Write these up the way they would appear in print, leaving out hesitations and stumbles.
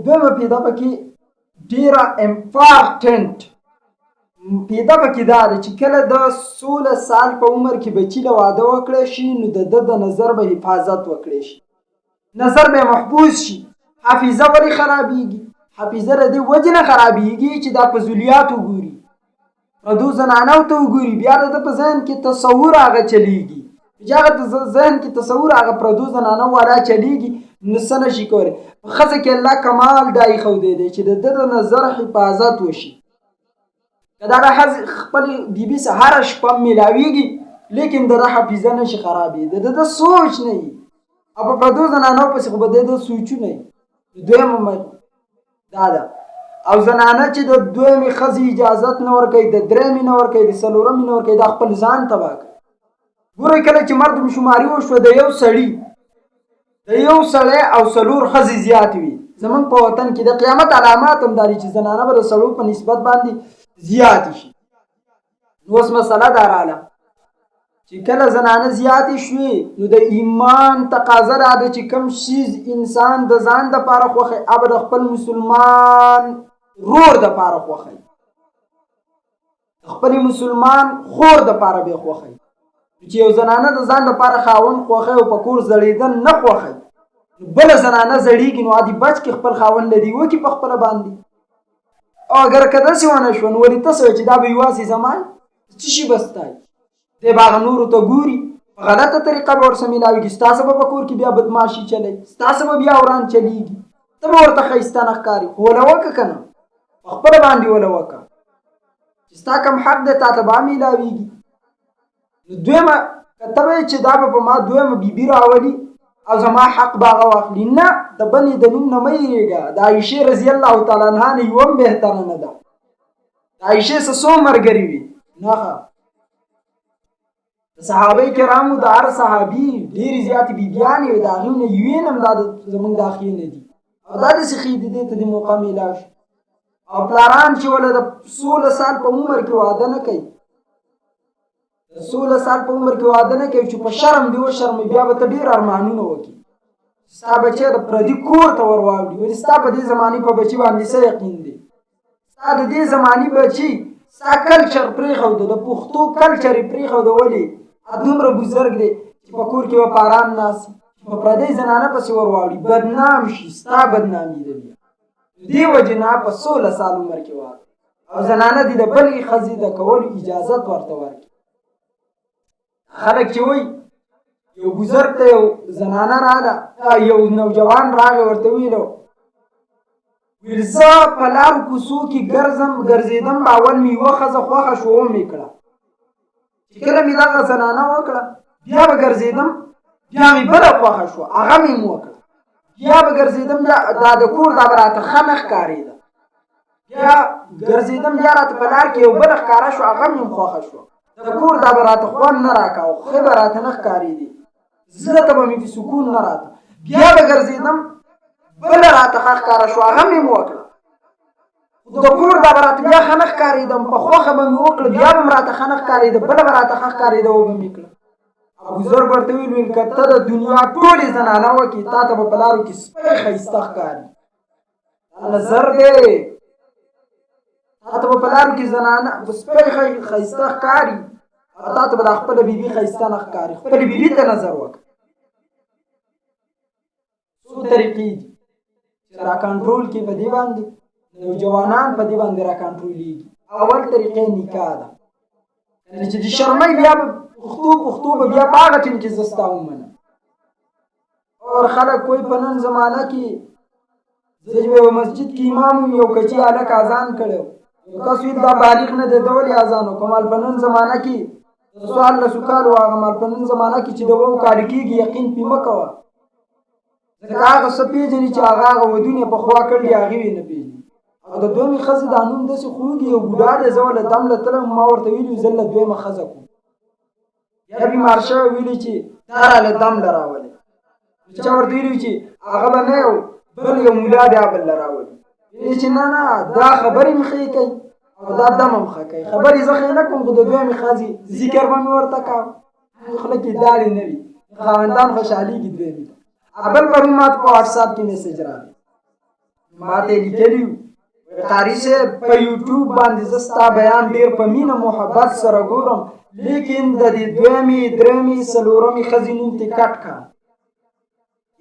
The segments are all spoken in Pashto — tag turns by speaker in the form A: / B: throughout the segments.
A: دویمه پیدا پکې ډیره امپارټنټ پیدا پکې دا ده چې کله د 16 سال په عمر کې بچی له واده وکړی شي نو د ده د نظر به حفاظت وکړی شي، نظر به محفوظ شي. حافظه ولې خرابېږي؟ حافظه د دې وجې نه خرابېږي چې دا فضولیات وګوري، پردو زنانو ته وګوري، بیا د ده په ذهن کې تصور هغه چلیږي، چې هغه ذهن کې تصور هغه پردو زنانو والا چلیږي نو څه نشي کولی. په ښځه کې الله کمال دا ایښودی دی چې د ده د نظر حفاظت وشي. که دغه ښځې خپلې بیبي سره هره شپه میلاویږي لیکن د ده حافظه نشي خرابېدی، د ده سوچ نه وي او په پردو زنانو پسې خو به د ده سوچونه وي. دویمه دا ده. او زنانه چې د دویمې ښځې اجازت نه ورکوي، د درېمې نه ورکوي، د څلورمې نه ورکوي، دا خپل ځان تباه کوي. ګورئ کله چې مردمشماري وشوه د یو سړي او 4 ښځې زیاتې وي، زمونږ په وطن کې د قیامت علامات هم دا دي چې زنانه به د سړو په نسبت باندې زیاتې شي. نو اوس مسله دا راغله چې کله زنانه زیاتې شوې نو د ایمان تقاضا دا ده چې کوم شیز انسان د ځان دپاره خوښوي هغه د خپل مسلمان رور دپاره خوښوي، د خپل مسلمان خور دپاره به خوښوي. چې یو زنانه د ځان دپاره خاوند خوښوي او په کور زړېدل نه خوښوي، نو بله زنانه زړېږي نو عادي بچ کې خپل خاوند لدی وکړي په خپله باندې. او اگر که داسې ونه شوه نو ولې ته چې دا به یوازې زمان څه شي به ستایي، دی به هغه نورو ته ګوري په غلطه طریقه به ورسره میلاوېږي، ستاسې به په کور کې بیا بدماشي چلوي، ستاسې به بیا وران چلیږي، ته به ورته ښایسته نه ښکاري. خو وله وکړه که نه په خپله باندې وله وکړه چې ستا کوم حق دی تا ته به میلاوېږي. نو دویمه که ته به یې چې دا به په ما دویمه بیبي راولي او زما حق به هغه واخلي، نه د بلې د نوم نه مه یېرېږه. د عایشې رضی الله تعالی عنها نه یوه هم بهتره نه ده. د عایشې څه څو ملګرې وي؟ نه، د صحابه کرامو د هر صحابي ډېرې زیاتې بیبیانې وي، د هغې نه یوې نه هم دا زمونږ دا ښې نه دي او دا داسې ښې دي دې ته د موقع میلاو شي. او پلاران چې وله د 16 سال په عمر کې واده نه کوي، د 16 سال په عمر کې واده نه کوي چې په شرم دې وشرموي، بیا به ته ډېر ارمانونه وکړي ستا بچی د پردي کور ته ور واوړي. ولې ستا په دې زمانې په بچي باندې څه یقین دی؟ ستا د دې زمانې بچي ستا کلچر پرېښوده، د پښتو کلچر یې پرېښوده. ولې دومره بزرګ دی چې په کور کې به په ارام ناست په پردۍ زنانه پسې ور واوړي، بدنام شي، ستا بدنامي ده. بیا دې وجې نه په 16 سال عمر کې واده او زنانه دې د بلې ښځې د کولو اجازت ورته ورکړي. خلک چې وایي یو بزرګ ته یو زنانه راغله، یو نوجوان راغی ورته ویلو ویل زه په لارو کوڅو کې ګرځېدم، اول مې یوه ښځه خوښه شوه ومې کړه، چې کله مې دغه زنانه وکړه بیا به ګرځېدم بیا مې بله خوښه شوه هغه مې وکړه، بیا به ګرځېدم بیا دا د کور دا به راته ښه نه ښکارېده، بیا ګرځېدم بیا راته په لار کې یو بله ښکاره شوه هغه مې خوښه شوه، د کور دا به راته خوند نه راکاو، ښه به راته نه ښکارېدې، زړه ته به مې په سکون نه راته، بیا به ګرځېدم بله راته ښه ښکاره شوه هغه مې وکړه، د کور دا به راته بیا ښه نه ښکارېدم، په خوښه به مې وکړه بیا به م راته ښه نه ښکارېده، بله به راته ښه ښکارېده وبه مې کړه. بزرګ ورته ویل که ته د دنیا ټولې زنانه وکړې تا ته به په لارو کې سپی ښایسته ښکاري، نظر دی، تا ته به په لارو کې زنانه سپی ښایسته ښکاري او تا ته به دا خپله بیبي ښایسته نه ښکاري. خپلې بیبي ته نظر وکړه. څو طریقې دي چې را کنټرول کړي په دې باندې نوجوانان په دې باندې را کنټرولېږي. اول طریقې نکاح ده، کله چې د شرمۍ بیا به پښتو به بیا په هغه ټیم کې زه ستا ومنم. اور خلک کوئی په نن زمانه کې زه چې په مسجد کې امام یم یو کچي هلک اذان کړی یو کس ویل دا بالغ نه دی ده ولې اذان وکړو؟ مال په نن زمانه کې د 14 کالو هغه مال په نن زمانه کې چې د 2 کالو کېږي یقین پې مه کوه، ځکه هغه څه پېژني چې هغه ودونه پخوا کړي هغې یې نه پېژني. او د دویمې ښځې دا نوم داسې خوږي یو بوډا دی، زه له دم له تلم ما ورته ویلي زه له دویمه ښځه کوم، یا بیمار شوی ویلي چې دا راله دم له راولي، چا ورته ویلي چې هغه به نه یو بل یو مولا دی بل له راولي، ویلي چې نه دا خبرې مې ښې کوي او دا دم هم ښه کوي، خبرې زه ښې نه کوم خو د دویمې ښځې ذکر به مې ورته کوم، خوله کې دارې نه وي، خاوندان خوشحالېږي دویمې ته. بل پرون ماته په واټساپ کې میسج راغی، ما ته لیکلی قاری صاحب په یوټیوب باندې زه ستا بیان ډېر په مینه محبت سره ګورم، لیکن د دې دویمې درېمې څلورمې ښځې نوم ترې کټ کړه.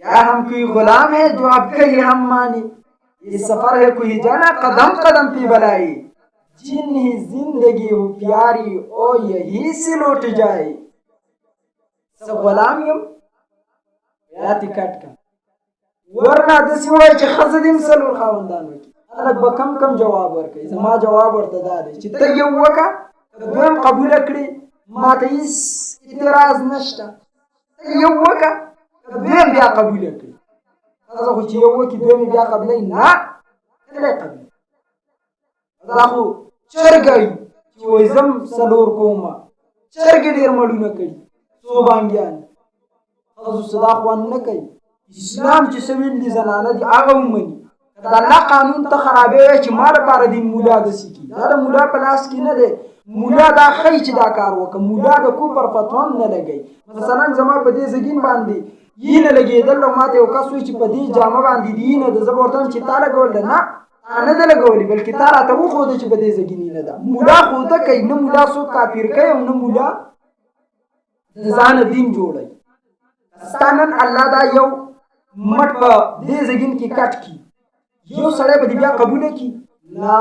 A: یا ہم کوئی غلام ہے جو آپ کا ہی ہم مانی، یہ سفر ہے کوئی جانا قدم قدم پہ بلائی، جن ہی زندگی ہو پیاری او یہی سے لوٹ جائے. زه غلام یم یا ترې کټ کړه. ورنه داسې ووایه چې ښځه دې هم څلور خاوندان وکړي. خلک به کم جواب ورکوي. زما جواب ورته دا دی چې ته یو وکړه، که دویم قبوله کړې ما ته هېڅ اعتراض نشته. ته یو وکړه، که دویم بیا قبوله کړې. ښځه خو چې یو وکړي دویم بیا قبلوي نه، کله یې قبلوي. دا خو چرګه وي چې وایي زه هم څلور کومه. چرګې ډېر مړونه کړي، څو بانګیان. ښځو څه دا خوند نه کوي. اسلام چې څه ویل دي زنانه دي هغه ومني. د الله قانون ته خرابوي چې ما لپاره دې مولا داسې کړي. دا د مولا په لاس کې نه دی. مولا دا ښایي چې دا کار وکړه. مولا د کفر فتوا هم نه لګوي. مثلا زما په دې زګین باندې یینه لګېدل او ما ته یو کس وایي چې په دې جامه باندې دې یینه ده، زه به ورته وایم چې تا لګول ده. نه، تا نه ده لګولې، بلکې تا راته وښوده چې په دې زګین یینه ده. مولا ښوده کوي، نه مولا څوک کافر کوي او نه مولا د ځانه دین جوړوي. ستا نن الله دا یو مټ په دې زګین کې کټ کړي، یو سړی به دې بیا قبوله کړي؟ نه.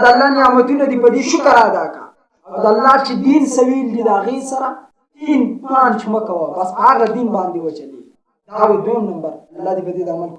A: د الله نعمتونه دي، په دې شکر ادا کړه. او د الله چې دین څه ویل دي د هغې سره دین پانچ مه کوه، بس په هغه دین باندې وچلېږه. دا و دویم نمبر. الله دې په دې د عمل